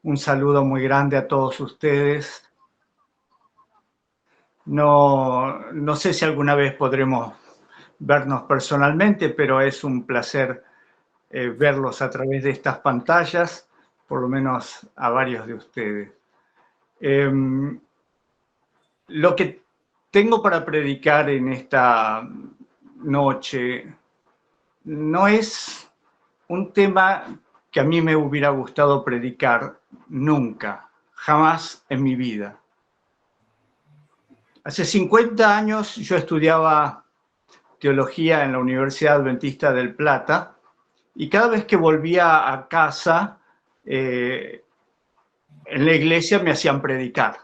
Un saludo muy grande a todos ustedes. No sé si alguna vez podremos vernos personalmente, pero es un placer verlos a través de estas pantallas, por lo menos a varios de ustedes. Lo que tengo para predicar en esta noche no es un tema que a mí me hubiera gustado predicar nunca, jamás en mi vida. Hace 50 años yo estudiaba teología en la Universidad Adventista del Plata y cada vez que volvía a casa, en la iglesia me hacían predicar.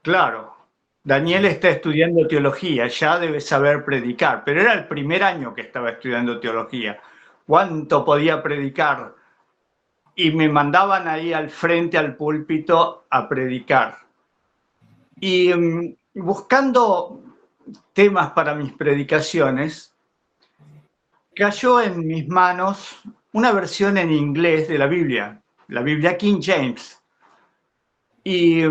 Claro, Daniel está estudiando teología, ya debe saber predicar, pero era el primer año que estaba estudiando teología. ¿Cuánto podía predicar? Y me mandaban ahí al frente, al púlpito, a predicar. Y buscando temas para mis predicaciones, cayó en mis manos una versión en inglés de la Biblia King James. Y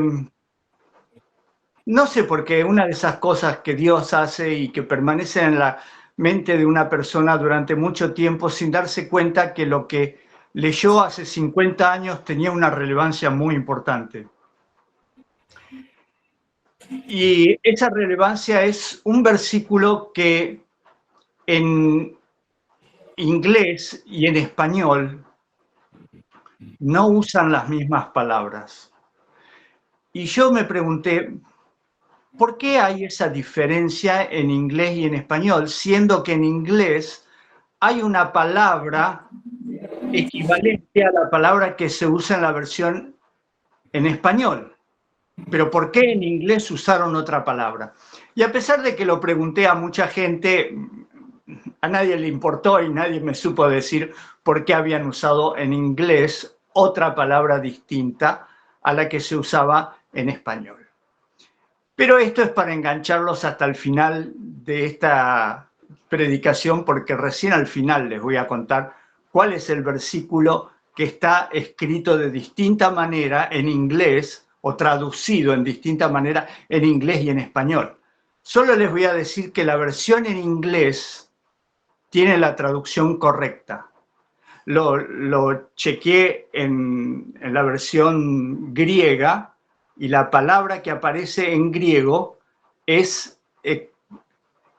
no sé por qué, una de esas cosas que Dios hace y que permanecen en la mente de una persona durante mucho tiempo sin darse cuenta que lo que leyó hace 50 años tenía una relevancia muy importante. Y esa relevancia es un versículo que en inglés y en español no usan las mismas palabras. Y yo me pregunté, ¿por qué hay esa diferencia en inglés y en español, siendo que en inglés hay una palabra equivalente a la palabra que se usa en la versión en español? Pero ¿por qué en inglés usaron otra palabra? Y a pesar de que lo pregunté a mucha gente, a nadie le importó y nadie me supo decir por qué habían usado en inglés otra palabra distinta a la que se usaba en español. Pero esto es para engancharlos hasta el final de esta predicación, porque recién al final les voy a contar cuál es el versículo que está escrito de distinta manera en inglés o traducido en distinta manera en inglés y en español. Solo les voy a decir que la versión en inglés tiene la traducción correcta. Lo chequeé en la versión griega y la palabra que aparece en griego es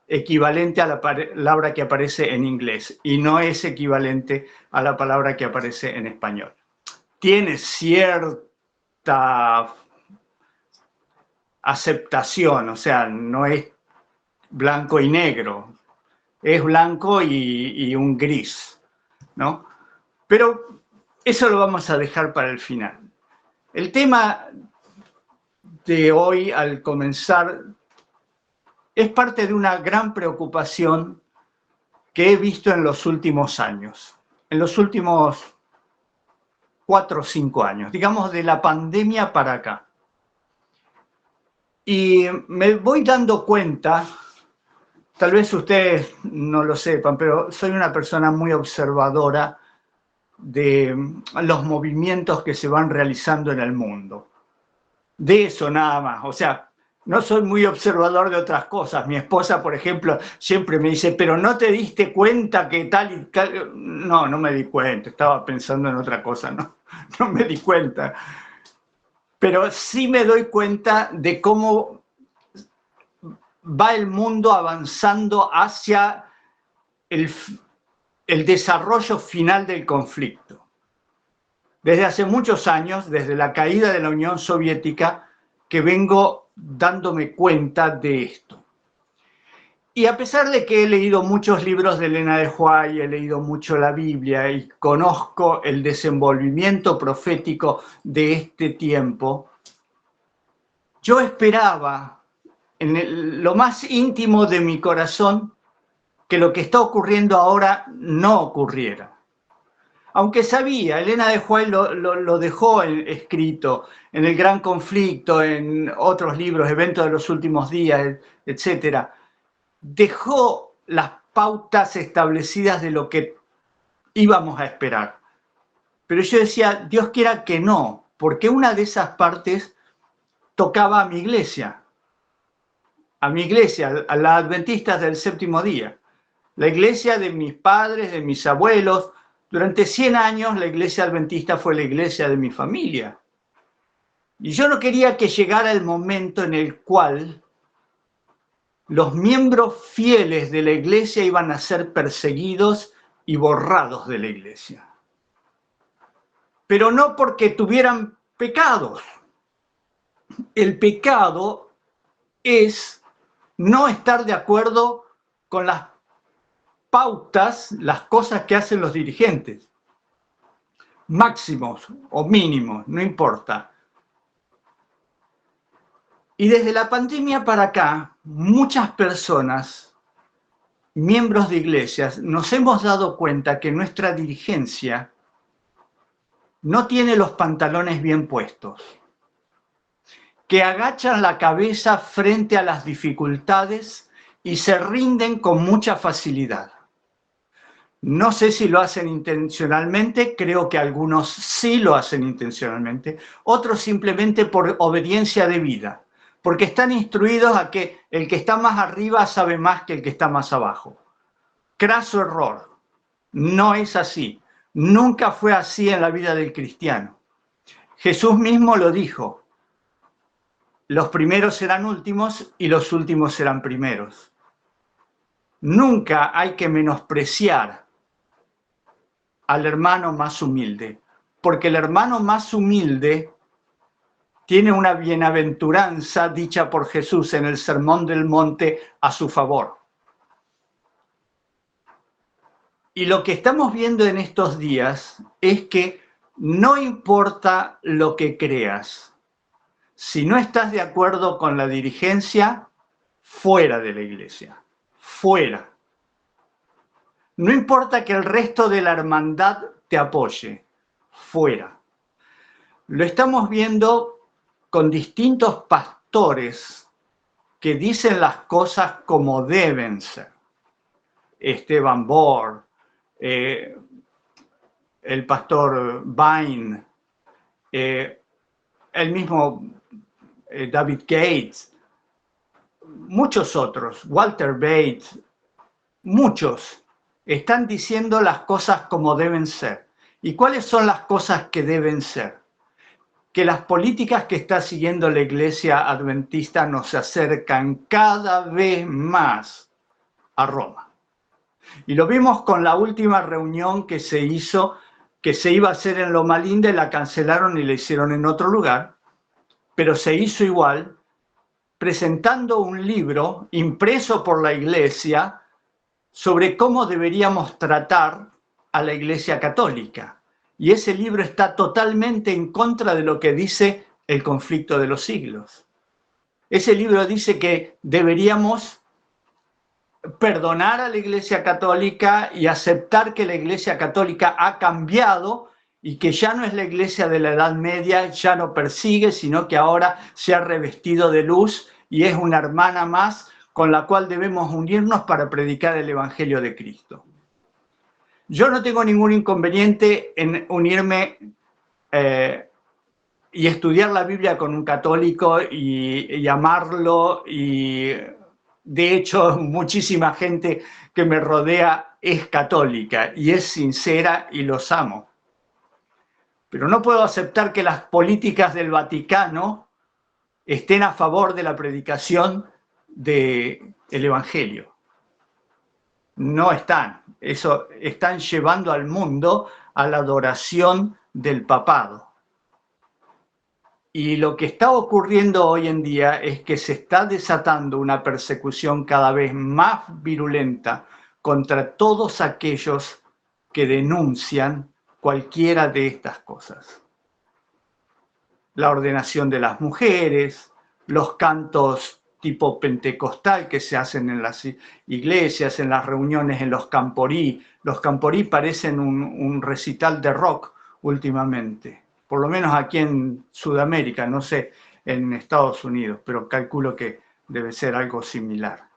equivalente a la palabra que aparece en inglés y no es equivalente a la palabra que aparece en español. Tiene cierta aceptación, o sea, no es blanco y negro, es blanco y un gris, ¿no? Pero eso lo vamos a dejar para el final. El tema de hoy, al comenzar, es parte de una gran preocupación que he visto en los últimos años, en los últimos 4 o 5 años, digamos de la pandemia para acá. Y me voy dando cuenta, tal vez ustedes no lo sepan, pero soy una persona muy observadora de los movimientos que se van realizando en el mundo. De eso nada más, o sea, no soy muy observador de otras cosas. Mi esposa, por ejemplo, siempre me dice, pero ¿no te diste cuenta que tal y tal? No, no me di cuenta, estaba pensando en otra cosa, no me di cuenta. Pero sí me doy cuenta de cómo va el mundo avanzando hacia el desarrollo final del conflicto. Desde hace muchos años, desde la caída de la Unión Soviética, que vengo dándome cuenta de esto. Y a pesar de que he leído muchos libros de Elena de White, he leído mucho la Biblia y conozco el desenvolvimiento profético de este tiempo, yo esperaba en lo más íntimo de mi corazón que lo que está ocurriendo ahora no ocurriera. Aunque sabía, Elena de White lo dejó escrito en El Gran Conflicto, en otros libros, Eventos de los Últimos Días, etc. Dejó las pautas establecidas de lo que íbamos a esperar. Pero yo decía, Dios quiera que no, porque una de esas partes tocaba a mi iglesia, a la Adventistas del Séptimo Día, la iglesia de mis padres, de mis abuelos. Durante 100 años la iglesia adventista fue la iglesia de mi familia. Y yo no quería que llegara el momento en el cual los miembros fieles de la iglesia iban a ser perseguidos y borrados de la iglesia. Pero no porque tuvieran pecados. El pecado es no estar de acuerdo con las pautas, las cosas que hacen los dirigentes. Máximos o mínimos, no importa. Y desde la pandemia para acá, muchas personas, miembros de iglesias, nos hemos dado cuenta que nuestra dirigencia no tiene los pantalones bien puestos, que agachan la cabeza frente a las dificultades y se rinden con mucha facilidad. No sé si lo hacen intencionalmente, creo que algunos sí lo hacen intencionalmente, otros simplemente por obediencia de vida, porque están instruidos a que el que está más arriba sabe más que el que está más abajo. Craso error, no es así, nunca fue así en la vida del cristiano. Jesús mismo lo dijo, los primeros serán últimos y los últimos serán primeros. Nunca hay que menospreciar al hermano más humilde, porque el hermano más humilde tiene una bienaventuranza dicha por Jesús en el Sermón del Monte a su favor. Y lo que estamos viendo en estos días es que no importa lo que creas, si no estás de acuerdo con la dirigencia, fuera de la iglesia, fuera. No importa que el resto de la hermandad te apoye, fuera. Lo estamos viendo con distintos pastores que dicen las cosas como deben ser. Esteban Borg, el pastor Vine, el mismo David Gates, muchos otros, Walter Bates, muchos están diciendo las cosas como deben ser. ¿Y cuáles son las cosas que deben ser? Que las políticas que está siguiendo la Iglesia Adventista nos acercan cada vez más a Roma. Y lo vimos con la última reunión que se hizo, que se iba a hacer en Loma Linda y la cancelaron y la hicieron en otro lugar, pero se hizo igual, presentando un libro impreso por la Iglesia sobre cómo deberíamos tratar a la Iglesia Católica. Y ese libro está totalmente en contra de lo que dice el conflicto de los siglos. Ese libro dice que deberíamos perdonar a la Iglesia Católica y aceptar que la Iglesia Católica ha cambiado y que ya no es la Iglesia de la Edad Media, ya no persigue, sino que ahora se ha revestido de luz y es una hermana más con la cual debemos unirnos para predicar el Evangelio de Cristo. Yo no tengo ningún inconveniente en unirme y estudiar la Biblia con un católico y amarlo, y de hecho muchísima gente que me rodea es católica y es sincera y los amo. Pero no puedo aceptar que las políticas del Vaticano estén a favor de la predicación del Evangelio. No están. Eso están llevando al mundo a la adoración del papado. Y lo que está ocurriendo hoy en día es que se está desatando una persecución cada vez más virulenta contra todos aquellos que denuncian cualquiera de estas cosas. La ordenación de las mujeres, los cantos tipo pentecostal que se hacen en las iglesias, en las reuniones, en los camporí. Los camporí parecen un recital de rock últimamente, por lo menos aquí en Sudamérica, no sé, en Estados Unidos, pero calculo que debe ser algo similar.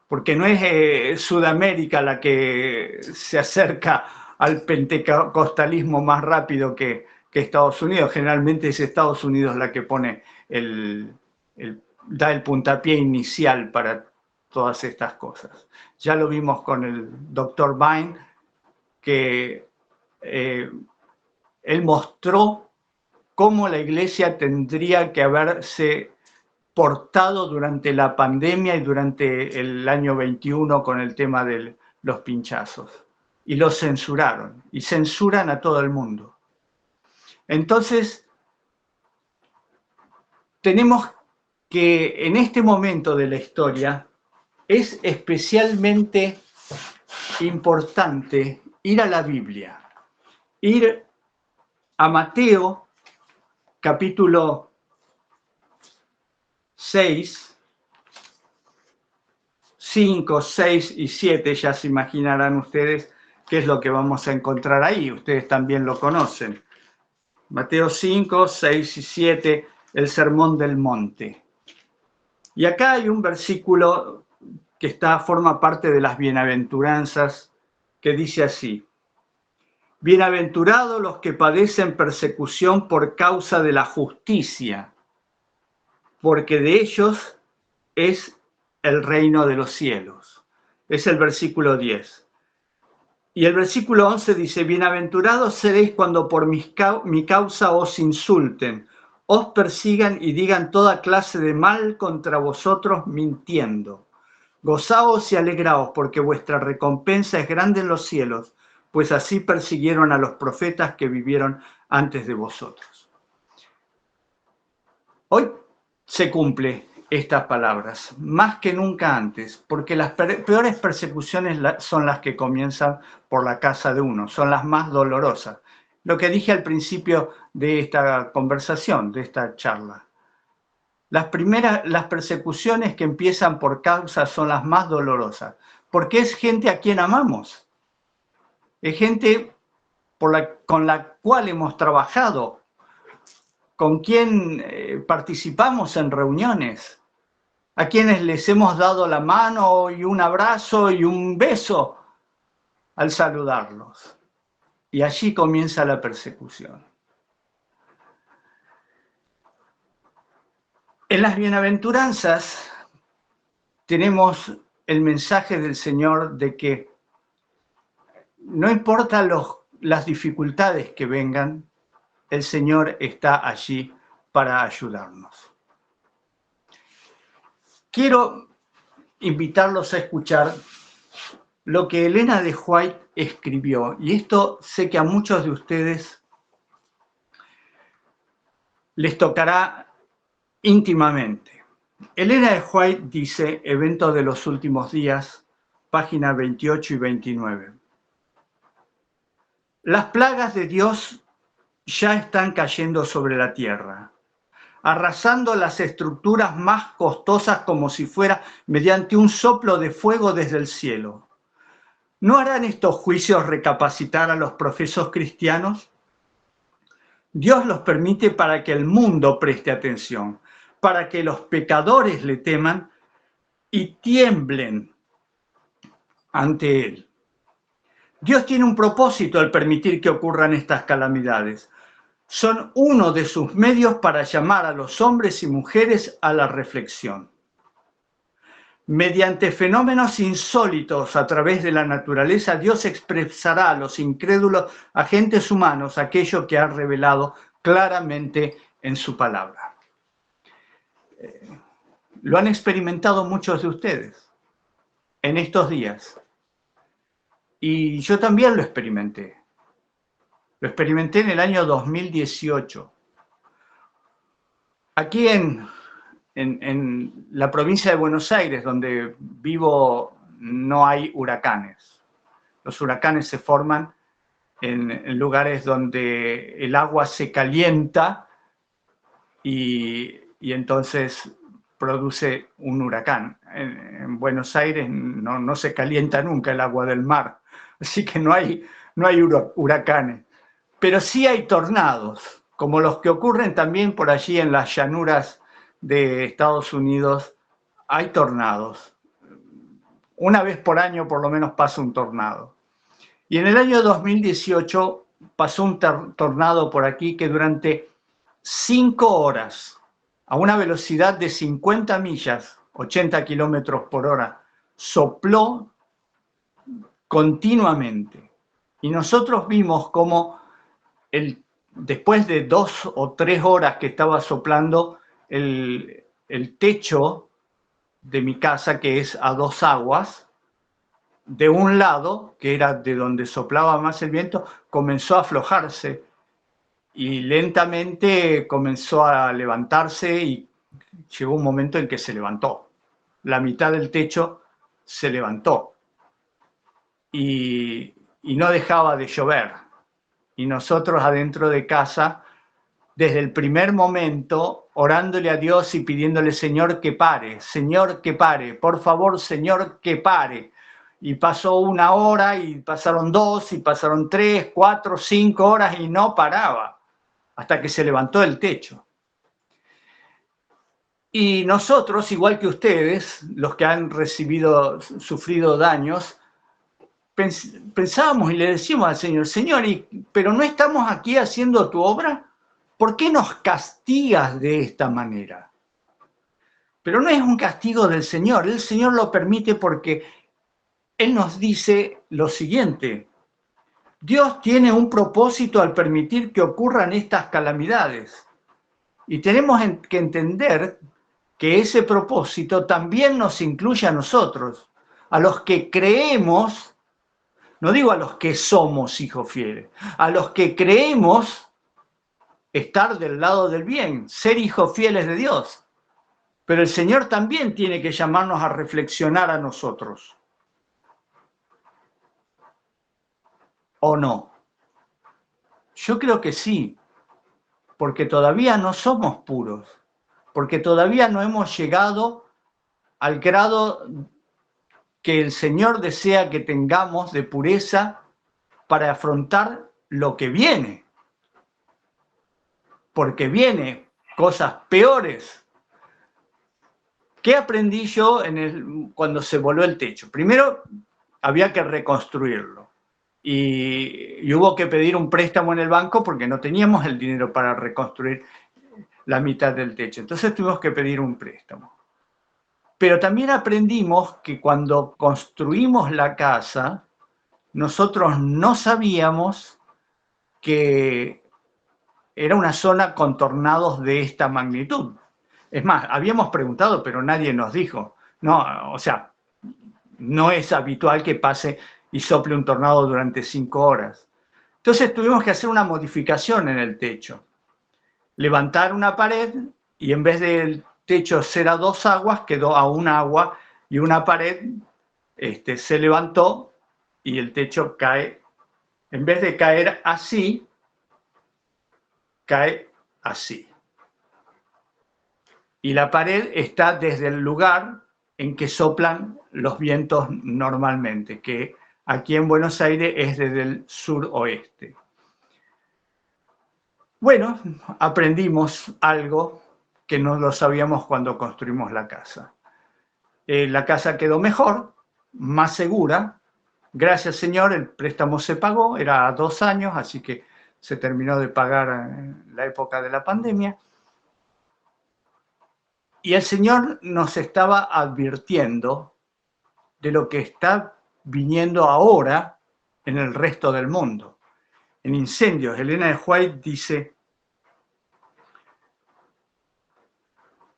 Porque no es Sudamérica la que se acerca al pentecostalismo más rápido que que Estados Unidos. Generalmente es Estados Unidos la que pone da el puntapié inicial para todas estas cosas. Ya lo vimos con el doctor Vine, que él mostró cómo la Iglesia tendría que haberse portado durante la pandemia y durante el año 21 con el tema de los pinchazos. Y lo censuraron, y censuran a todo el mundo. Entonces, tenemos que en este momento de la historia es especialmente importante ir a la Biblia, ir a Mateo capítulo 6, 5, 6 y 7, ya se imaginarán ustedes qué es lo que vamos a encontrar ahí, ustedes también lo conocen. Mateo 5, 6 y 7, el Sermón del Monte. Y acá hay un versículo que forma parte de las bienaventuranzas, que dice así: bienaventurados los que padecen persecución por causa de la justicia, porque de ellos es el reino de los cielos. Es el versículo 10. Y el versículo 11 dice: bienaventurados seréis cuando por mi causa os insulten, os persigan y digan toda clase de mal contra vosotros mintiendo. Gozaos y alegraos, porque vuestra recompensa es grande en los cielos, pues así persiguieron a los profetas que vivieron antes de vosotros. Hoy se cumple estas palabras, más que nunca antes, porque las peores persecuciones son las que comienzan por la casa de uno, son las más dolorosas. Lo que dije al principio de esta conversación, de esta charla. Las persecuciones que empiezan por causa son las más dolorosas, porque es gente a quien amamos, es gente con la cual hemos trabajado, con quien participamos en reuniones, a quienes les hemos dado la mano y un abrazo y un beso al saludarlos. Y allí comienza la persecución. En las bienaventuranzas tenemos el mensaje del Señor de que no importa las dificultades que vengan, el Señor está allí para ayudarnos. Quiero invitarlos a escuchar lo que Elena de White escribió, y esto sé que a muchos de ustedes les tocará íntimamente. Elena de White dice, Eventos de los Últimos Días, páginas 28 y 29. Las plagas de Dios ya están cayendo sobre la tierra, arrasando las estructuras más costosas como si fuera mediante un soplo de fuego desde el cielo. ¿No harán estos juicios recapacitar a los profesos cristianos? Dios los permite para que el mundo preste atención, para que los pecadores le teman y tiemblen ante Él. Dios tiene un propósito al permitir que ocurran estas calamidades. Son uno de sus medios para llamar a los hombres y mujeres a la reflexión. Mediante fenómenos insólitos a través de la naturaleza, Dios expresará a los incrédulos agentes humanos aquello que ha revelado claramente en su palabra. Lo han experimentado muchos de ustedes en estos días. Y yo también lo experimenté. Lo experimenté en el año 2018. Aquí en la provincia de Buenos Aires, donde vivo, no hay huracanes. Los huracanes se forman en lugares donde el agua se calienta y entonces produce un huracán. En Buenos Aires no se calienta nunca el agua del mar, así que no hay huracanes. Pero sí hay tornados, como los que ocurren también por allí en las llanuras de Estados Unidos. Hay tornados. Una vez por año por lo menos pasa un tornado. Y en el año 2018 pasó un tornado por aquí que durante 5 horas, a una velocidad de 50 millas, 80 kilómetros por hora, sopló continuamente. Y nosotros vimos cómo después de 2 o 3 horas que estaba soplando, el techo de mi casa, que es a 2 aguas, de un lado, que era de donde soplaba más el viento, comenzó a aflojarse y lentamente comenzó a levantarse y llegó un momento en que se levantó. La mitad del techo se levantó y no dejaba de llover. Y nosotros adentro de casa, desde el primer momento, orándole a Dios y pidiéndole, Señor, que pare, por favor, Señor, que pare. Y pasó 1 hora, y pasaron 2, y pasaron 3, 4, 5 horas, y no paraba, hasta que se levantó el techo. Y nosotros, igual que ustedes, los que han sufrido daños, pensábamos y le decimos al Señor, Señor, pero no estamos aquí haciendo tu obra, ¿por qué nos castigas de esta manera? Pero no es un castigo del Señor, el Señor lo permite porque Él nos dice lo siguiente: Dios tiene un propósito al permitir que ocurran estas calamidades. Y tenemos que entender que ese propósito también nos incluye a nosotros, a los que creemos. No digo a los que somos hijos fieles, a los que creemos estar del lado del bien, ser hijos fieles de Dios. Pero el Señor también tiene que llamarnos a reflexionar a nosotros. ¿O no? Yo creo que sí, porque todavía no somos puros, porque todavía no hemos llegado al grado que el Señor desea que tengamos de pureza para afrontar lo que viene. Porque viene cosas peores. ¿Qué aprendí yo cuando se voló el techo? Primero, había que reconstruirlo. Y hubo que pedir un préstamo en el banco porque no teníamos el dinero para reconstruir la mitad del techo. Entonces tuvimos que pedir un préstamo. Pero también aprendimos que cuando construimos la casa, nosotros no sabíamos que era una zona con tornados de esta magnitud. Es más, habíamos preguntado, pero nadie nos dijo. No, o sea, no es habitual que pase y sople un tornado durante 5 horas. Entonces tuvimos que hacer una modificación en el techo. Levantar una pared y en vez del techo ser a 2 aguas, quedó a 1 agua y una pared se levantó y el techo cae, en vez de caer así, cae así. Y la pared está desde el lugar en que soplan los vientos normalmente, que aquí en Buenos Aires es desde el suroeste. Bueno, aprendimos algo que no lo sabíamos cuando construimos la casa. La casa quedó mejor, más segura. Gracias, Señor, el préstamo se pagó, era a 2 años, así que se terminó de pagar en la época de la pandemia. Y el Señor nos estaba advirtiendo de lo que está viniendo ahora en el resto del mundo. En incendios, Elena de White dice: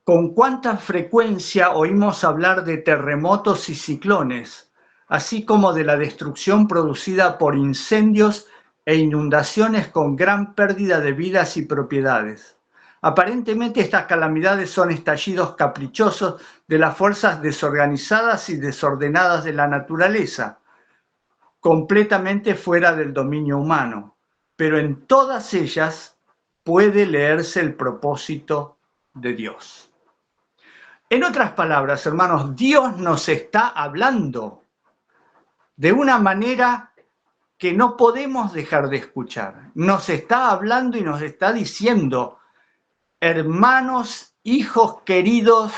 ¿con cuánta frecuencia oímos hablar de terremotos y ciclones, así como de la destrucción producida por incendios e inundaciones con gran pérdida de vidas y propiedades? Aparentemente estas calamidades son estallidos caprichosos de las fuerzas desorganizadas y desordenadas de la naturaleza, completamente fuera del dominio humano, pero en todas ellas puede leerse el propósito de Dios. En otras palabras, hermanos, Dios nos está hablando de una manera que no podemos dejar de escuchar. Nos está hablando y nos está diciendo: hermanos, hijos queridos,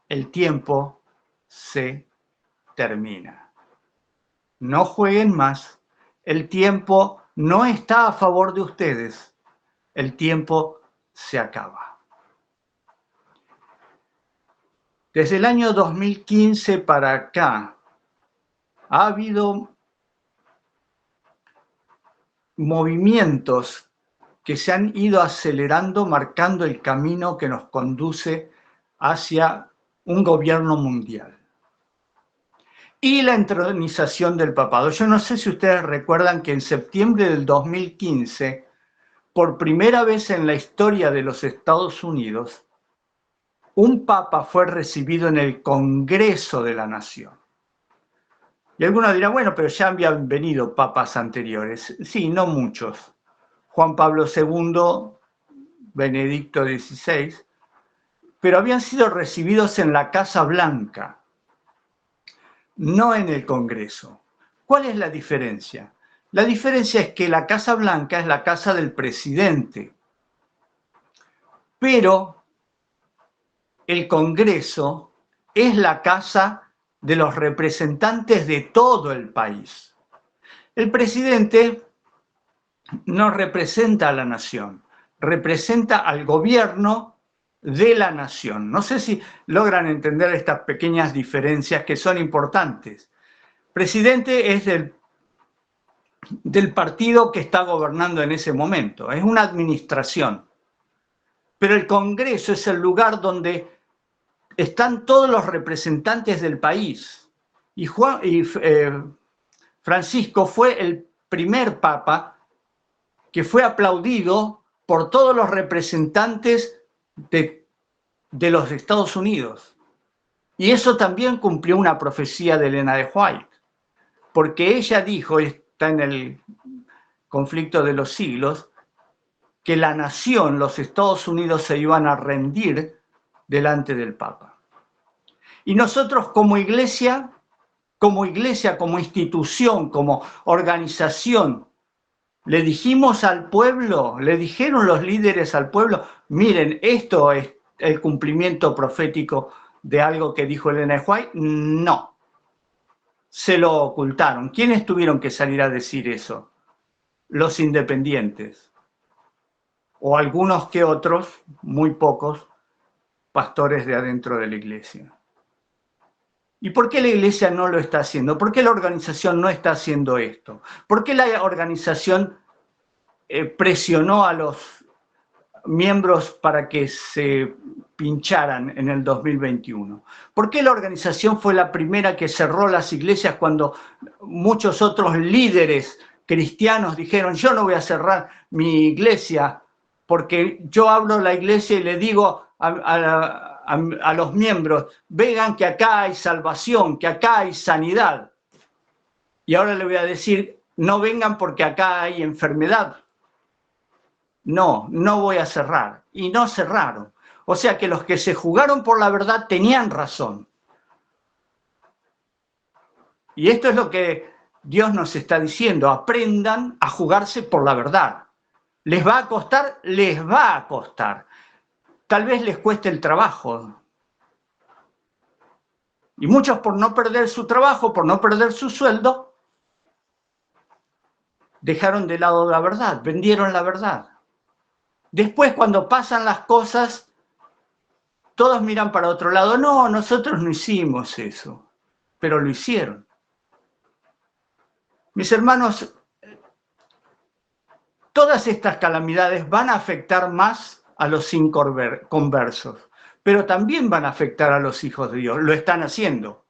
el tiempo se termina. No jueguen más. El tiempo no está a favor de ustedes, el tiempo se acaba. Desde el año 2015 para acá ha habido movimientos que se han ido acelerando, marcando el camino que nos conduce hacia un gobierno mundial. Y la entronización del papado. Yo no sé si ustedes recuerdan que en septiembre del 2015, por primera vez en la historia de los Estados Unidos, un papa fue recibido en el Congreso de la Nación. Y algunos dirán, bueno, pero ya habían venido papas anteriores. Sí, no muchos. Juan Pablo II, Benedicto XVI, pero habían sido recibidos en la Casa Blanca, no en el Congreso. ¿Cuál es la diferencia? La diferencia es que la Casa Blanca es la casa del presidente, pero el Congreso es la casa de los representantes de todo el país. El presidente no representa a la nación, representa al gobierno de la nación. No sé si logran entender estas pequeñas diferencias que son importantes. Presidente es del partido que está gobernando en ese momento, es una administración. Pero el Congreso es el lugar donde están todos los representantes del país. Y Francisco fue el primer papa que fue aplaudido por todos los representantes de los Estados Unidos. Y eso también cumplió una profecía de Elena de White, porque ella dijo, está en el Conflicto de los Siglos, que la nación, los Estados Unidos, se iban a rendir delante del Papa. Y nosotros como iglesia, como institución, como organización, le dijimos al pueblo, le dijeron los líderes al pueblo, miren, esto es el cumplimiento profético de algo que dijo Elena de White. No, se lo ocultaron. ¿Quiénes tuvieron que salir a decir eso? Los independientes. O algunos que otros, muy pocos, pastores de adentro de la iglesia. ¿Y por qué la iglesia no lo está haciendo? ¿Por qué la organización no está haciendo esto? ¿Por qué la organización presionó a los miembros para que se pincharan en el 2021? ¿Por qué la organización fue la primera que cerró las iglesias cuando muchos otros líderes cristianos dijeron, yo no voy a cerrar mi iglesia porque yo abro la iglesia y le digo a los miembros, vean que acá hay salvación, que acá hay sanidad? Y ahora le voy a decir, no vengan porque acá hay enfermedad. No, no voy a cerrar. Y no cerraron. O sea que los que se jugaron por la verdad tenían razón. Y esto es lo que Dios nos está diciendo, aprendan a jugarse por la verdad. ¿Les va a costar? Les va a costar. Tal vez les cueste el trabajo. Y muchos, por no perder su trabajo, por no perder su sueldo, dejaron de lado la verdad, vendieron la verdad. Después, cuando pasan las cosas, todos miran para otro lado. No, nosotros no hicimos eso, pero lo hicieron. Mis hermanos, todas estas calamidades van a afectar más a los inconversos, pero también van a afectar a los hijos de Dios. Lo están haciendo.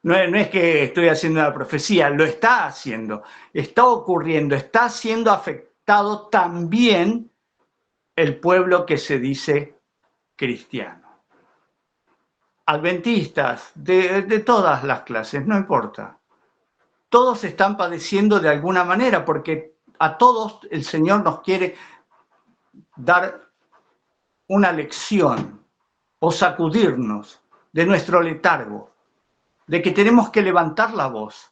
No es que estoy haciendo una profecía, lo está haciendo. Está ocurriendo, está siendo afectado también el pueblo que se dice cristiano. Adventistas, de todas las clases, no importa. Todos están padeciendo de alguna manera porque a todos el Señor nos quiere dar una lección o sacudirnos de nuestro letargo, de que tenemos que levantar la voz,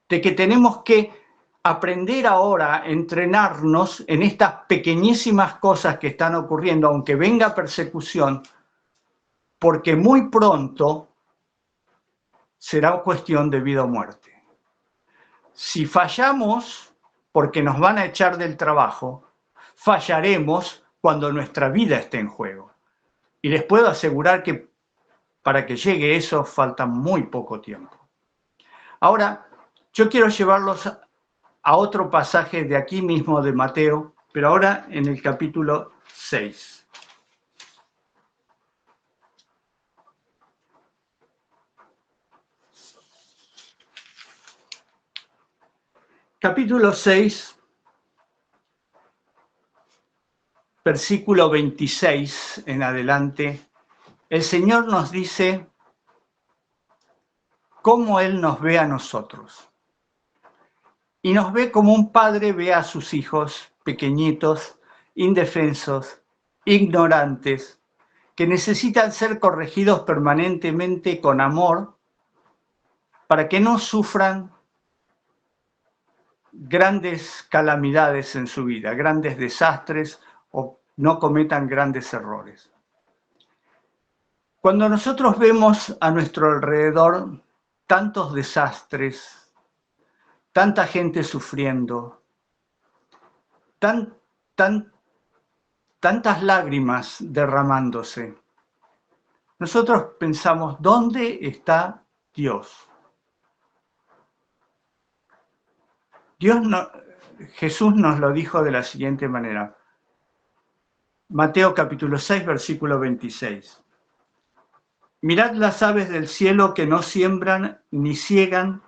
de que tenemos que aprender ahora a entrenarnos en estas pequeñísimas cosas que están ocurriendo, aunque venga persecución, porque muy pronto será cuestión de vida o muerte. Si fallamos, porque nos van a echar del trabajo, fallaremos cuando nuestra vida esté en juego. Y les puedo asegurar que para que llegue eso falta muy poco tiempo. Ahora, yo quiero llevarlos a otro pasaje de aquí mismo de Mateo, pero ahora en el capítulo 6. Capítulo 6, versículo 26 en adelante, el Señor nos dice cómo Él nos ve a nosotros. Y nos ve como un padre ve a sus hijos pequeñitos, indefensos, ignorantes, que necesitan ser corregidos permanentemente con amor para que no sufran grandes calamidades en su vida, grandes desastres o no cometan grandes errores. Cuando nosotros vemos a nuestro alrededor tantos desastres, tanta gente sufriendo, tantas lágrimas derramándose, nosotros pensamos, ¿dónde está Dios? Jesús nos lo dijo de la siguiente manera. Mateo capítulo 6, versículo 26. Mirad las aves del cielo que no siembran, ni ciegan,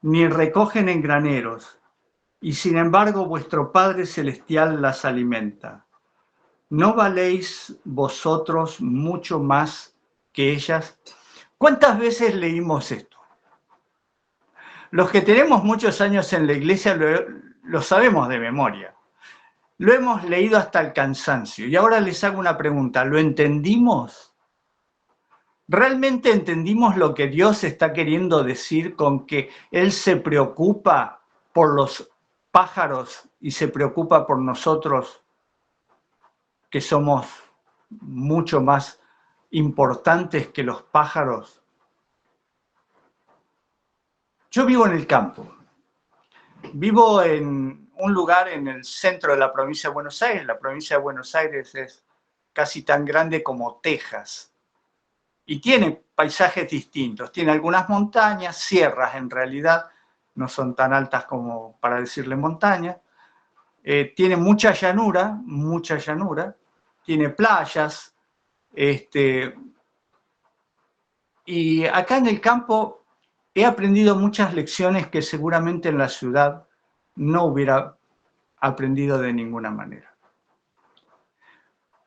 ni recogen en graneros, y sin embargo vuestro Padre Celestial las alimenta. ¿No valéis vosotros mucho más que ellas? ¿Cuántas veces leímos esto? Los que tenemos muchos años en la iglesia lo sabemos de memoria. Lo hemos leído hasta el cansancio. Y ahora les hago una pregunta. ¿Lo entendimos? ¿Realmente entendimos lo que Dios está queriendo decir con que Él se preocupa por los pájaros y se preocupa por nosotros, que somos mucho más importantes que los pájaros? Yo vivo en el campo. Vivo en un lugar en el centro de la provincia de Buenos Aires. La provincia de Buenos Aires es casi tan grande como Texas. Y tiene paisajes distintos. Tiene algunas montañas, sierras en realidad, no son tan altas como para decirle montaña. Tiene mucha llanura, tiene playas. Y acá en el campo he aprendido muchas lecciones que seguramente en la ciudad no hubiera aprendido de ninguna manera.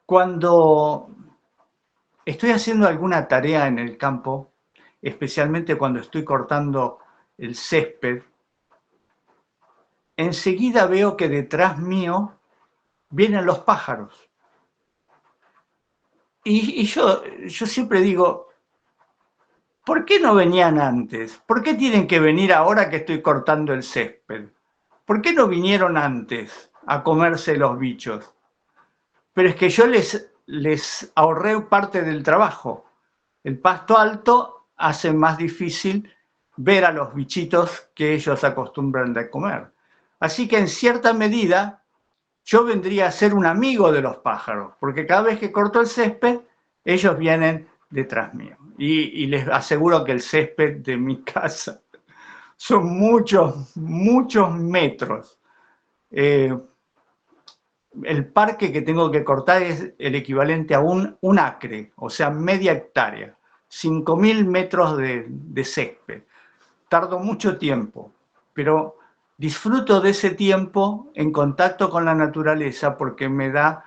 Cuando estoy haciendo alguna tarea en el campo, especialmente cuando estoy cortando el césped, enseguida veo que detrás mío vienen los pájaros. Y yo siempre digo, ¿por qué no venían antes? ¿Por qué tienen que venir ahora que estoy cortando el césped? ¿Por qué no vinieron antes a comerse los bichos? Pero es que yo les ahorré parte del trabajo. El pasto alto hace más difícil ver a los bichitos que ellos acostumbran a comer. Así que en cierta medida yo vendría a ser un amigo de los pájaros, porque cada vez que corto el césped, ellos vienen detrás mío. Y les aseguro que el césped de mi casa son muchos, muchos metros. El parque que tengo que cortar es el equivalente a un acre, o sea, media hectárea, 5.000 metros de césped. Tardo mucho tiempo, pero disfruto de ese tiempo en contacto con la naturaleza porque me da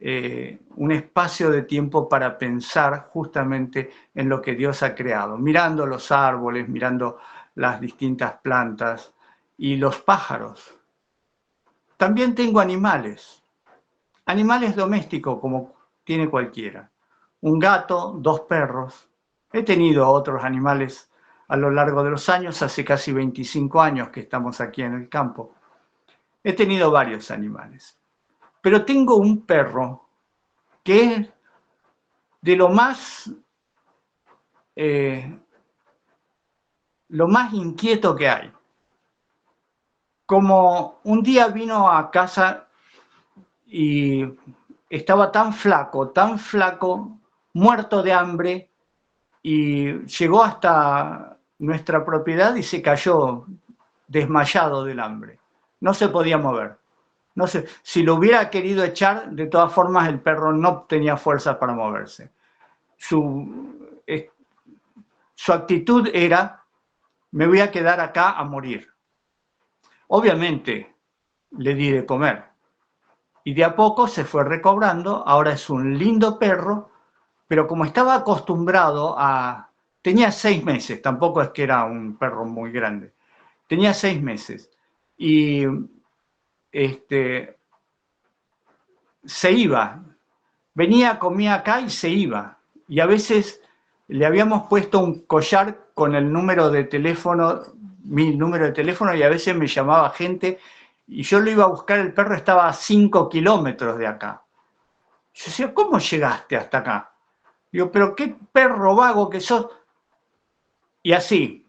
un espacio de tiempo para pensar justamente en lo que Dios ha creado, mirando los árboles, mirando las distintas plantas y los pájaros. También tengo animales domésticos como tiene cualquiera. Un gato, 2 perros. He tenido otros animales a lo largo de los años, hace casi 25 años que estamos aquí en el campo. He tenido varios animales. Pero tengo un perro que es de lo más inquieto que hay. como un día vino a casa y estaba tan flaco, muerto de hambre, y llegó hasta nuestra propiedad y se cayó desmayado del hambre. No se podía mover. No sé, si lo hubiera querido echar, de todas formas el perro no tenía fuerzas para moverse. Su actitud era, me voy a quedar acá a morir. Obviamente le di de comer y de a poco se fue recobrando. Ahora es un lindo perro, pero como estaba acostumbrado a... Tenía 6 meses, tampoco es que era un perro muy grande. Tenía 6 meses y se iba. Venía, comía acá y se iba. Y a veces le habíamos puesto un collar con el número de teléfono, mi número de teléfono, y a veces me llamaba gente y yo lo iba a buscar, el perro estaba a 5 kilómetros de acá. Yo decía, ¿cómo llegaste hasta acá? Digo, pero qué perro vago que sos. Y así.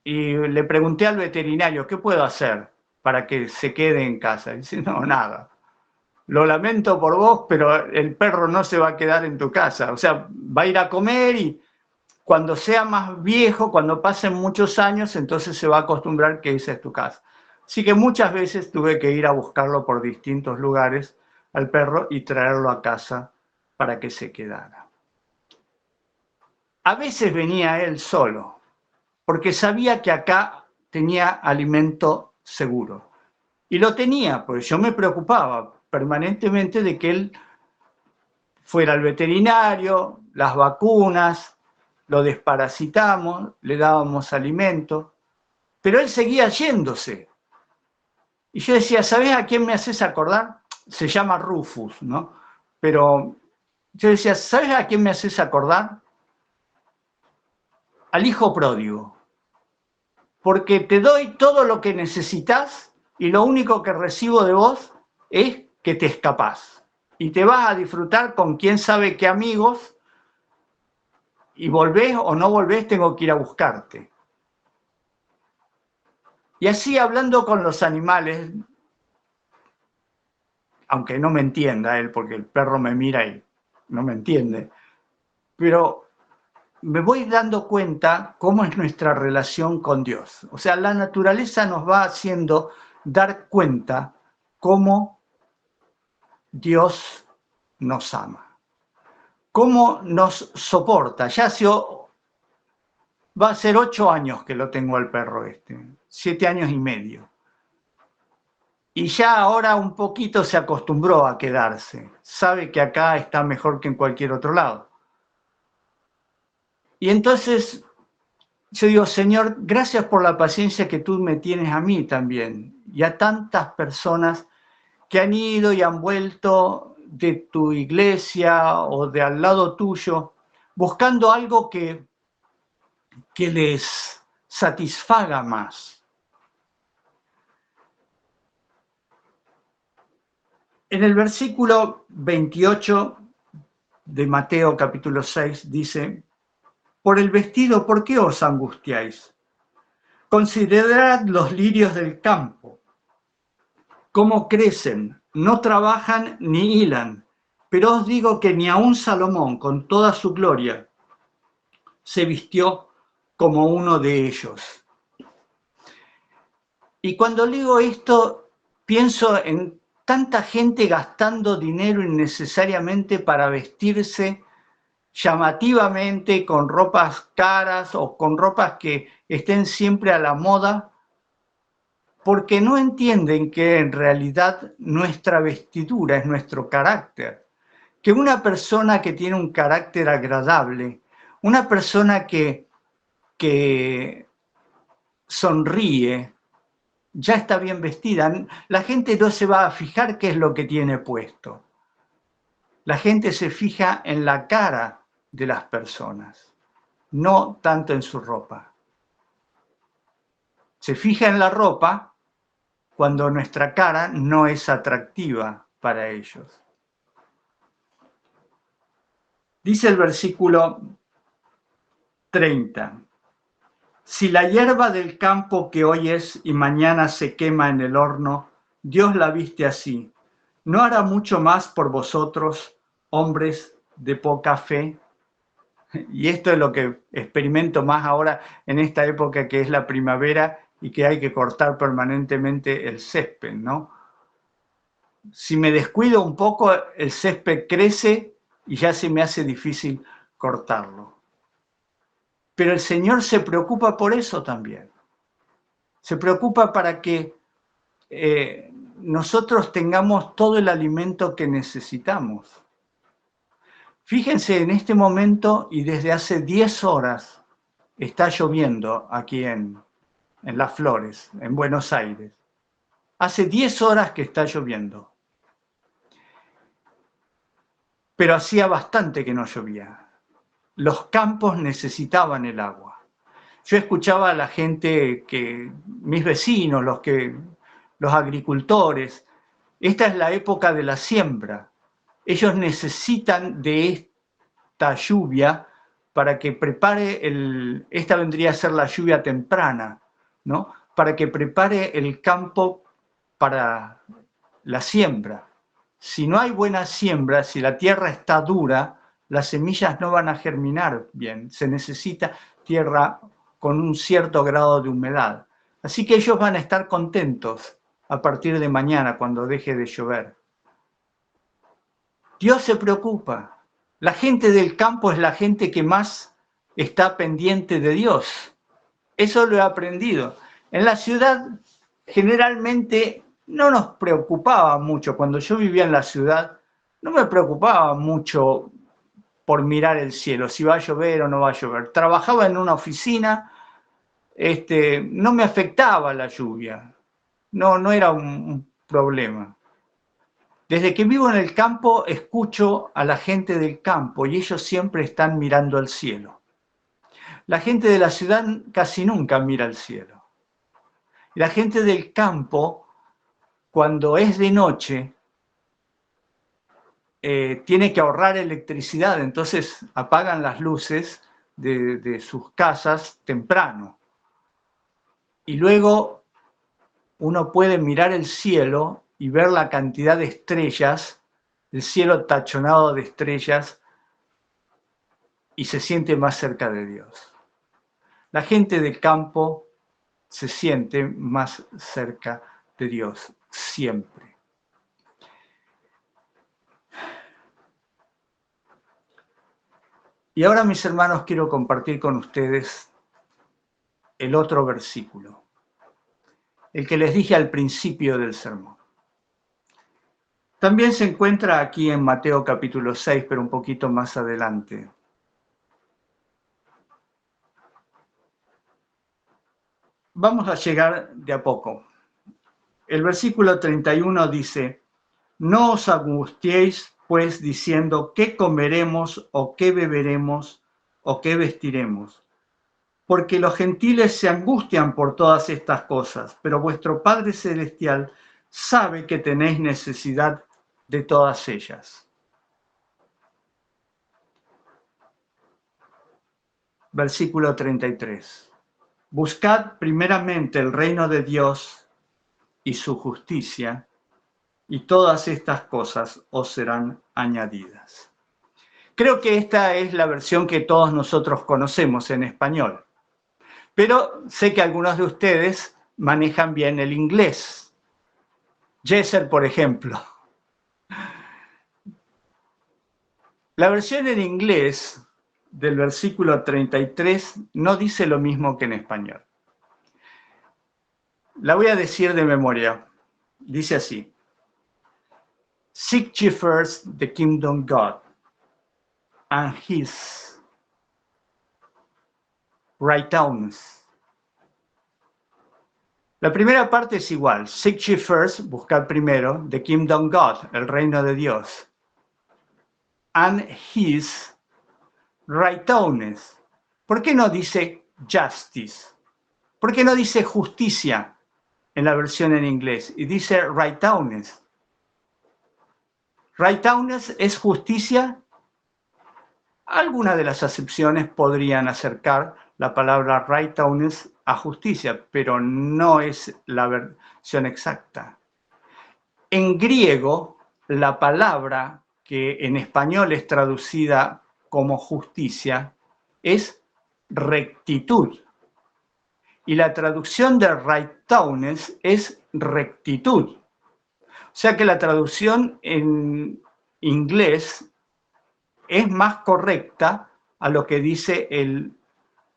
Y le pregunté al veterinario, ¿qué puedo hacer para que se quede en casa? Y dice, no, nada. Lo lamento por vos, pero el perro no se va a quedar en tu casa. O sea, va a ir a comer y cuando sea más viejo, cuando pasen muchos años, entonces se va a acostumbrar que esa es tu casa. Así que muchas veces tuve que ir a buscarlo por distintos lugares al perro y traerlo a casa para que se quedara. A veces venía él solo, porque sabía que acá tenía alimento seguro. Y lo tenía, porque yo me preocupaba permanentemente de que él fuera al veterinario, las vacunas, lo desparasitamos, le dábamos alimento, pero él seguía yéndose. Y yo decía, ¿sabés a quién me haces acordar? Se llama Rufus, ¿no? Pero yo decía, ¿sabés a quién me haces acordar? Al hijo pródigo. Porque te doy todo lo que necesitas y lo único que recibo de vos es que te escapás. Y te vas a disfrutar con quién sabe qué amigos, y volvés o no volvés, tengo que ir a buscarte. Y así hablando con los animales, aunque no me entienda él, porque el perro me mira y no me entiende, pero me voy dando cuenta cómo es nuestra relación con Dios. O sea, la naturaleza nos va haciendo dar cuenta cómo Dios nos ama, cómo nos soporta. Va a ser 8 años que lo tengo al perro 7 años y medio. Y ya ahora un poquito se acostumbró a quedarse. Sabe que acá está mejor que en cualquier otro lado. Y entonces yo digo, Señor, gracias por la paciencia que tú me tienes a mí también y a tantas personas que han ido y han vuelto de tu iglesia o de al lado tuyo, buscando algo que les satisfaga más. En el versículo 28 de Mateo capítulo 6 dice, por el vestido, ¿por qué os angustiáis? Considerad los lirios del campo, cómo crecen, no trabajan ni hilan, pero os digo que ni aun Salomón, con toda su gloria, se vistió como uno de ellos. Y cuando digo esto, pienso en tanta gente gastando dinero innecesariamente para vestirse llamativamente, con ropas caras o con ropas que estén siempre a la moda, porque no entienden que en realidad nuestra vestidura es nuestro carácter. Que una persona que tiene un carácter agradable, una persona que sonríe, ya está bien vestida. La gente no se va a fijar qué es lo que tiene puesto. La gente se fija en la cara de las personas, no tanto en su ropa. Se fija en la ropa cuando nuestra cara no es atractiva para ellos. Dice el versículo 30, Si la hierba del campo que hoy es y mañana se quema en el horno, Dios la viste así, ¿no hará mucho más por vosotros, hombres de poca fe? Y esto es lo que experimento más ahora en esta época que es la primavera y que hay que cortar permanentemente el césped, ¿no? Si me descuido un poco, el césped crece y ya se me hace difícil cortarlo. Pero el Señor se preocupa por eso también. Se preocupa para que nosotros tengamos todo el alimento que necesitamos. Fíjense, en este momento y desde hace 10 horas está lloviendo aquí en Las Flores, en Buenos Aires. Hace 10 horas que está lloviendo. Pero hacía bastante que no llovía. Los campos necesitaban el agua. Yo escuchaba a la gente, mis vecinos, los agricultores, esta es la época de la siembra. Ellos necesitan de esta lluvia para que prepare esta vendría a ser la lluvia temprana, ¿no? Para que prepare el campo para la siembra. Si no hay buena siembra, si la tierra está dura, las semillas no van a germinar bien. Se necesita tierra con un cierto grado de humedad. Así que ellos van a estar contentos a partir de mañana cuando deje de llover. Dios se preocupa. La gente del campo es la gente que más está pendiente de Dios. Eso lo he aprendido. En la ciudad generalmente no nos preocupaba mucho. Cuando yo vivía en la ciudad, no me preocupaba mucho por mirar el cielo, si va a llover o no va a llover. Trabajaba en una oficina, no me afectaba la lluvia. No era un problema. Desde que vivo en el campo, escucho a la gente del campo y ellos siempre están mirando al cielo. La gente de la ciudad casi nunca mira al cielo. La gente del campo, cuando es de noche, tiene que ahorrar electricidad, entonces apagan las luces de sus casas temprano. Y luego uno puede mirar el cielo y ver la cantidad de estrellas, el cielo tachonado de estrellas, y se siente más cerca de Dios. La gente del campo se siente más cerca de Dios, siempre. Y ahora, mis hermanos, quiero compartir con ustedes el otro versículo, el que les dije al principio del sermón. También se encuentra aquí en Mateo capítulo 6, pero un poquito más adelante. Vamos a llegar de a poco. El versículo 31 dice: no os angustiéis, pues, diciendo, ¿qué comeremos o qué beberemos o qué vestiremos? Porque los gentiles se angustian por todas estas cosas, pero vuestro Padre Celestial sabe que tenéis necesidad de todas ellas. Versículo 33. Buscad primeramente el reino de Dios y su justicia, y todas estas cosas os serán añadidas. Creo que esta es la versión que todos nosotros conocemos en español, pero sé que algunos de ustedes manejan bien el inglés. Jesser, por ejemplo. La versión en inglés del versículo 33 no dice lo mismo que en español. La voy a decir de memoria. Dice así: Seek ye first the kingdom of God and his righteousness. La primera parte es igual. Seek ye first, buscar primero, the kingdom of God, el reino de Dios, and his righteousness. ¿Por qué no dice justice? ¿Por qué no dice justicia en la versión en inglés? Y dice righteousness. Righteousness es justicia. Algunas de las acepciones podrían acercar, la palabra righteousness a justicia, pero no es la versión exacta. En griego, la palabra que en español es traducida como justicia es rectitud. Y la traducción de righteousness es rectitud. O sea que la traducción en inglés es más correcta a lo que dice el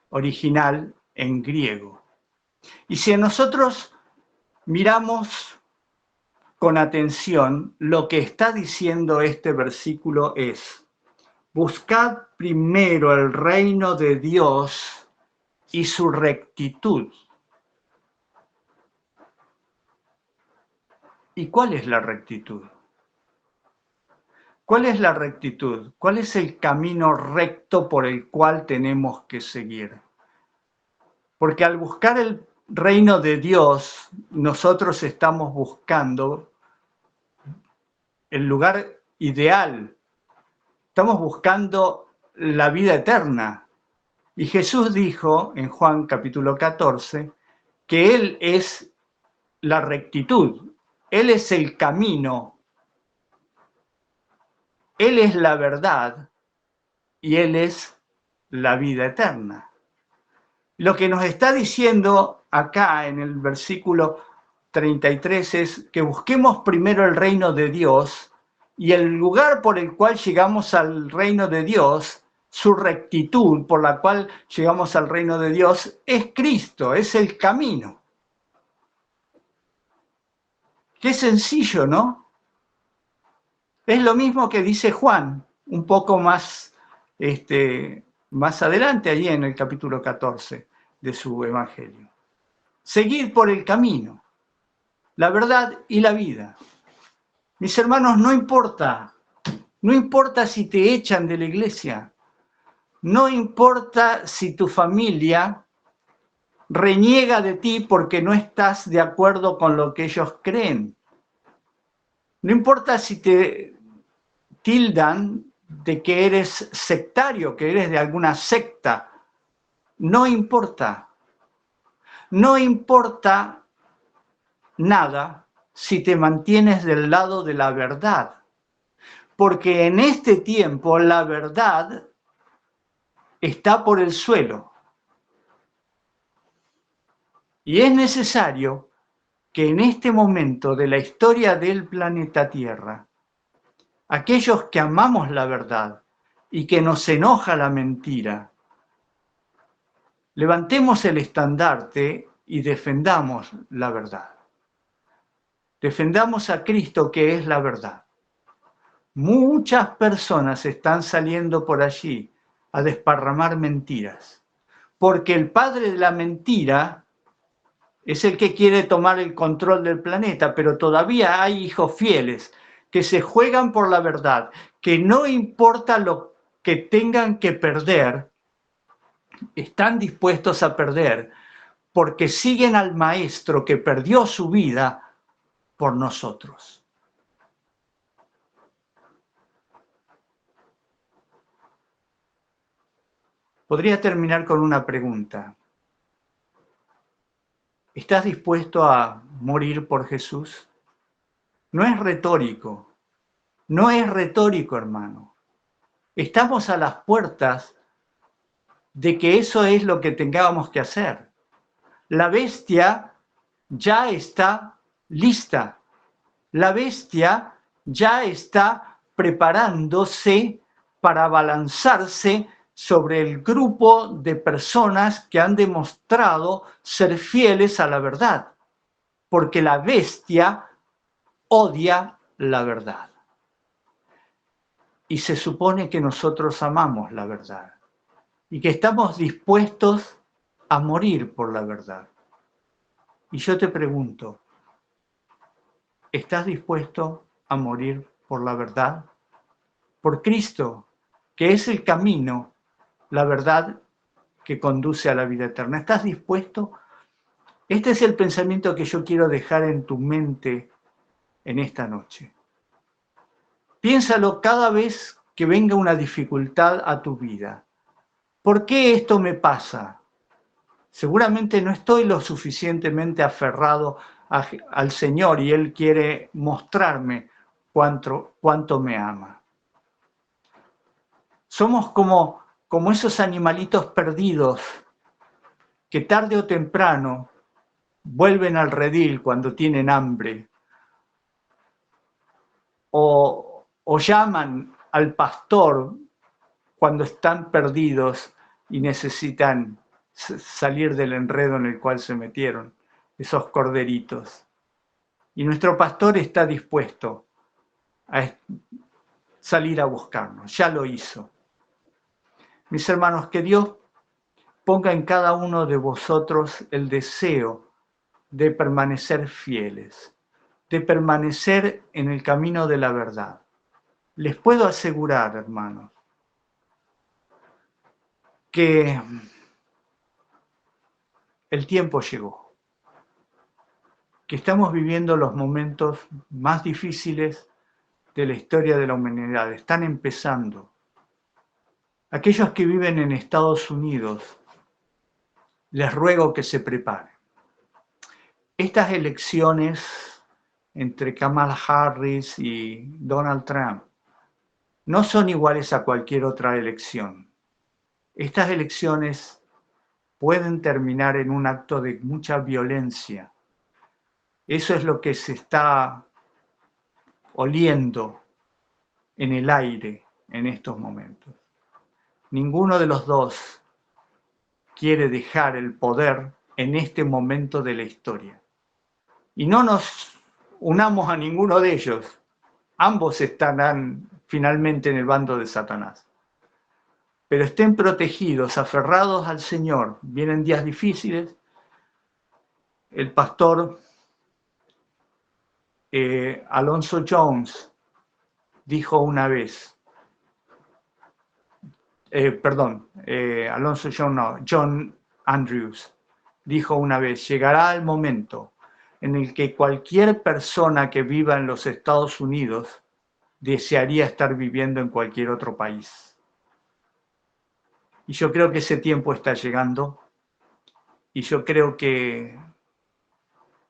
original en griego. Y si nosotros miramos con atención, lo que está diciendo este versículo es: buscad primero el reino de Dios y su rectitud. ¿Y cuál es la rectitud? ¿Cuál es la rectitud? ¿Cuál es el camino recto por el cual tenemos que seguir? Porque al buscar el reino de Dios, nosotros estamos buscando el lugar ideal. Estamos buscando la vida eterna. Y Jesús dijo en Juan capítulo 14 que Él es la rectitud, Él es el camino, Él es la verdad y Él es la vida eterna. Lo que nos está diciendo acá en el versículo 33 es que busquemos primero el reino de Dios, y el lugar por el cual llegamos al reino de Dios, su rectitud por la cual llegamos al reino de Dios, es Cristo, es el camino. Qué sencillo, ¿no? Es lo mismo que dice Juan, un poco más, más adelante, allí en el capítulo 14 de su evangelio. Seguir por el camino, la verdad y la vida. Mis hermanos, no importa si te echan de la iglesia, no importa si tu familia reniega de ti porque no estás de acuerdo con lo que ellos creen. No importa si te tildan de que eres sectario, que eres de alguna secta. No importa. No importa nada si te mantienes del lado de la verdad. Porque en este tiempo la verdad está por el suelo. Y es necesario que en este momento de la historia del planeta Tierra, aquellos que amamos la verdad y que nos enoja la mentira, levantemos el estandarte y defendamos la verdad. Defendamos a Cristo, que es la verdad. Muchas personas están saliendo por allí a desparramar mentiras, porque el padre de la mentira es el que quiere tomar el control del planeta, pero todavía hay hijos fieles que se juegan por la verdad, que no importa lo que tengan que perder, están dispuestos a perder, porque siguen al Maestro que perdió su vida por nosotros. Podría terminar con una pregunta. ¿Estás dispuesto a morir por Jesús? No es retórico, hermano. Estamos a las puertas de que eso es lo que tengamos que hacer. La bestia ya está lista. La bestia ya está preparándose para abalanzarse sobre el grupo de personas que han demostrado ser fieles a la verdad, porque la bestia odia la verdad. Y se supone que nosotros amamos la verdad y que estamos dispuestos a morir por la verdad. Y yo te pregunto, ¿estás dispuesto a morir por la verdad? Por Cristo, que es el camino, la verdad que conduce a la vida eterna. ¿Estás dispuesto? Este es el pensamiento que yo quiero dejar en tu mente en esta noche. Piénsalo cada vez que venga una dificultad a tu vida. ¿Por qué esto me pasa? Seguramente no estoy lo suficientemente aferrado al Señor y Él quiere mostrarme cuánto me ama. Somos como esos animalitos perdidos que tarde o temprano vuelven al redil cuando tienen hambre o llaman al pastor cuando están perdidos y necesitan salir del enredo en el cual se metieron, esos corderitos. Y nuestro pastor está dispuesto a salir a buscarnos, ya lo hizo. Mis hermanos, que Dios ponga en cada uno de vosotros el deseo de permanecer fieles, de permanecer en el camino de la verdad. Les puedo asegurar, hermanos, que el tiempo llegó, que estamos viviendo los momentos más difíciles de la historia de la humanidad. Están empezando. Aquellos que viven en Estados Unidos, les ruego que se preparen. Estas elecciones entre Kamala Harris y Donald Trump no son iguales a cualquier otra elección. Estas elecciones pueden terminar en un acto de mucha violencia. Eso es lo que se está oliendo en el aire en estos momentos. Ninguno de los dos quiere dejar el poder en este momento de la historia. Y no nos unamos a ninguno de ellos. Ambos estarán finalmente en el bando de Satanás. Pero estén protegidos, aferrados al Señor. Vienen días difíciles. El pastor Alonso Jones dijo una vez, John Andrews dijo una vez, llegará el momento en el que cualquier persona que viva en los Estados Unidos desearía estar viviendo en cualquier otro país. Y yo creo que ese tiempo está llegando y yo creo que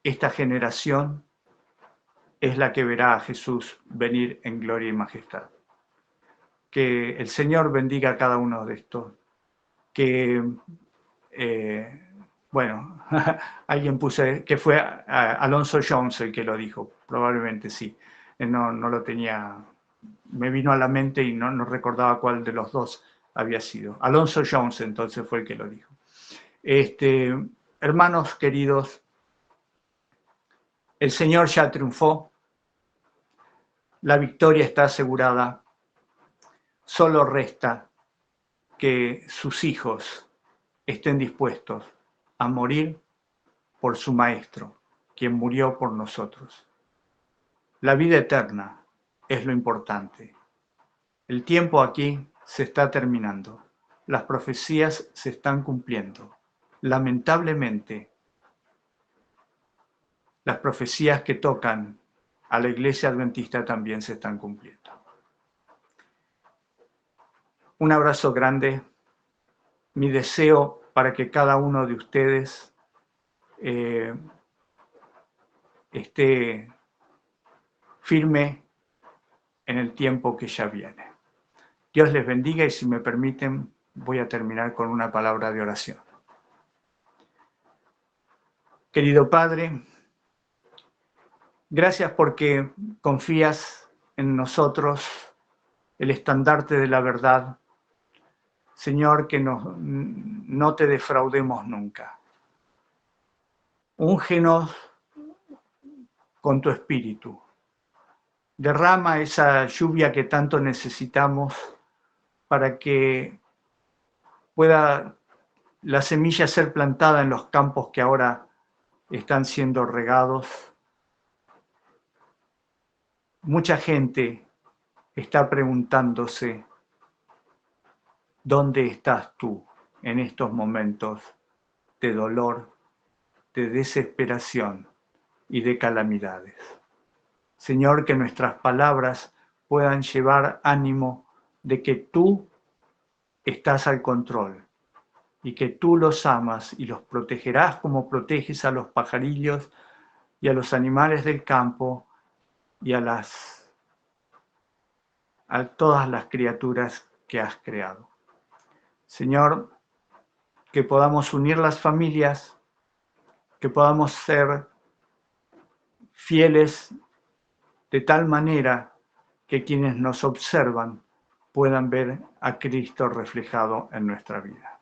esta generación es la que verá a Jesús venir en gloria y majestad. Que el Señor bendiga a cada uno de estos. Que, bueno, alguien puso que fue Alonso Jones el que lo dijo, probablemente sí. No lo tenía, me vino a la mente y no recordaba cuál de los dos había sido. Alonso Jones entonces fue el que lo dijo. Hermanos queridos, el Señor ya triunfó, la victoria está asegurada, solo resta que sus hijos estén dispuestos a morir por su Maestro, quien murió por nosotros. La vida eterna es lo importante. El tiempo aquí se está terminando. Las profecías se están cumpliendo. Lamentablemente, las profecías que tocan a la Iglesia Adventista también se están cumpliendo. Un abrazo grande. Mi deseo para que cada uno de ustedes esté firme en el tiempo que ya viene. Dios les bendiga y si me permiten voy a terminar con una palabra de oración. Querido Padre, gracias porque confías en nosotros el estandarte de la verdad. Señor, que no te defraudemos nunca. Úngenos con tu espíritu. Derrama esa lluvia que tanto necesitamos para que pueda la semilla ser plantada en los campos que ahora están siendo regados. Mucha gente está preguntándose, ¿dónde estás tú en estos momentos de dolor, de desesperación y de calamidades? Señor, que nuestras palabras puedan llevar ánimo de que tú estás al control y que tú los amas y los protegerás como proteges a los pajarillos y a los animales del campo y a todas las criaturas que has creado. Señor, que podamos unir las familias, que podamos ser fieles de tal manera que quienes nos observan puedan ver a Cristo reflejado en nuestra vida.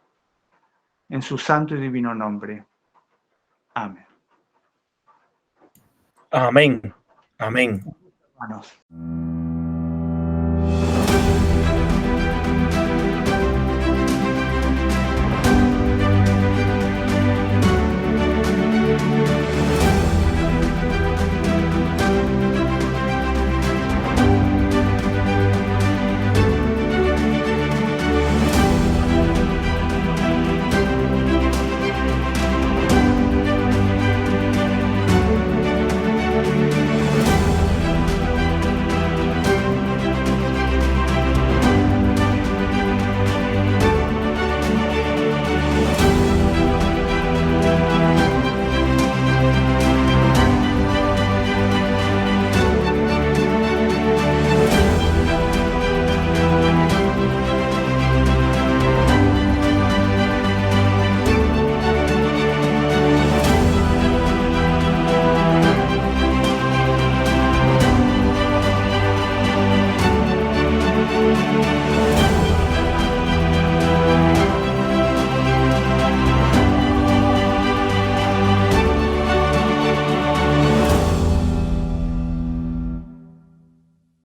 En su santo y divino nombre. Amén. Amén. Amén. Hermanos.